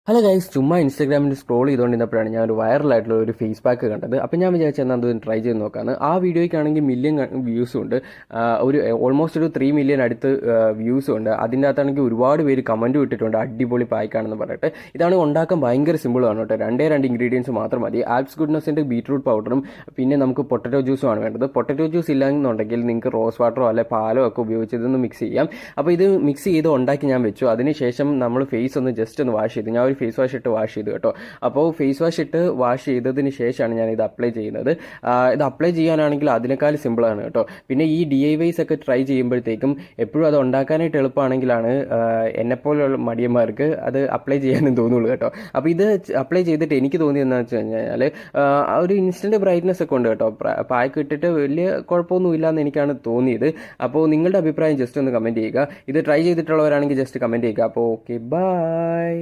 Hello guys, ചുമ്മാ ഇൻസ്റ്റാഗ്രാമിൽ scroll ചെയ്തുകൊണ്ടിരുന്നപ്പോഴാണ് ഞാൻ ഒരു വൈറലായിട്ടുള്ള ഒരു ഫേസ് പാക്ക് കണ്ടത്. അപ്പോൾ ഞാൻ വിചാരിച്ചത് എന്നാൽ അത് ട്രൈ ചെയ്ത് നോക്കാമെന്ന്. ആ വീഡിയോയ്ക്കാണെങ്കിൽ മില്യൺ വ്യൂസും ഉണ്ട്. ഒരു ഓൾമോസ്റ്റ് ഒരു 3 മില്യൺ അടുത്ത് വ്യൂസും ഉണ്ട്. അതിൻ്റെ അകത്താണെങ്കിൽ ഒരുപാട് പേര് കമൻറ്റും ഇട്ടിട്ടുണ്ട്, അടിപൊളി പായ്ക്കാണെന്ന് പറഞ്ഞിട്ട്. ഇതാണ് ഉണ്ടാക്കാൻ ഭയങ്കര സിമ്പിളാണ് കേട്ടോ. രണ്ട് ഇൻഗ്രീഡിയൻസ് മാത്രം മതി. ആൽപ്സ് ഗുഡ്നസിൻ്റെ ബീറ്റ്റൂട്ട് പൗഡറും പിന്നെ നമുക്ക് പൊട്ടറ്റോ ജ്യൂസും ആണ് വേണ്ടത്. പൊട്ടറ്റോ ജ്യൂസ് ഇല്ലാന്നുണ്ടെങ്കിൽ നിങ്ങൾക്ക് റോസ് വാട്ടറോ അല്ലെ പാലോ ഒക്കെ ഉപയോഗിച്ച് ഇതൊന്ന് മിക്സ് ചെയ്യാം. അപ്പോൾ ഇത് മിക്സ് ചെയ്ത് ഉണ്ടാക്കി ഞാൻ വെച്ചു. അതിനുശേഷം നമ്മൾ ഫേസ് ഒന്ന് ജസ്റ്റ് ഒന്ന് വാഷ് ചെയ്തു. ഞാൻ ഒരു ഫേസ് വാഷ് ഇട്ട് വാഷ് ചെയ്തു കേട്ടോ. അപ്പോൾ ഫേസ് വാഷ് ഇട്ട് വാഷ് ചെയ്തതിന് ശേഷമാണ് ഞാൻ ഇത് അപ്ലൈ ചെയ്യുന്നത്. ഇത് അപ്ലൈ ചെയ്യാനാണെങ്കിൽ അതിനേക്കാൾ സിമ്പിളാണ് കേട്ടോ. പിന്നെ ഈ DIYs ഒക്കെ ട്രൈ ചെയ്യുമ്പോഴത്തേക്കും എപ്പോഴും അത് ഉണ്ടാക്കാനായിട്ട് എളുപ്പമാണെങ്കിലാണ് എന്നെപ്പോലുള്ള മടിയന്മാർക്ക് അത് അപ്ലൈ ചെയ്യാനും തോന്നുള്ളൂ കേട്ടോ. അപ്പോൾ ഇത് അപ്ലൈ ചെയ്തിട്ട് എനിക്ക് തോന്നിയെന്ന് വെച്ച് കഴിഞ്ഞാൽ ഒരു ഇൻസ്റ്റൻറ്റ് ബ്രൈറ്റ്നസ് ഒക്കെ ഉണ്ട് കേട്ടോ. പായ്ക്ക് ഇട്ടിട്ട് വലിയ കുഴപ്പമൊന്നുമില്ല എന്ന് എനിക്കാണ് തോന്നിയത്. അപ്പോൾ നിങ്ങളുടെ അഭിപ്രായം ജസ്റ്റ് ഒന്ന് കമൻറ്റ് ചെയ്യുക. ഇത് ട്രൈ ചെയ്തിട്ടുള്ളവരാണെങ്കിൽ ജസ്റ്റ് കമൻറ്റ് ചെയ്യുക. അപ്പോൾ ഓക്കെ, ബൈ.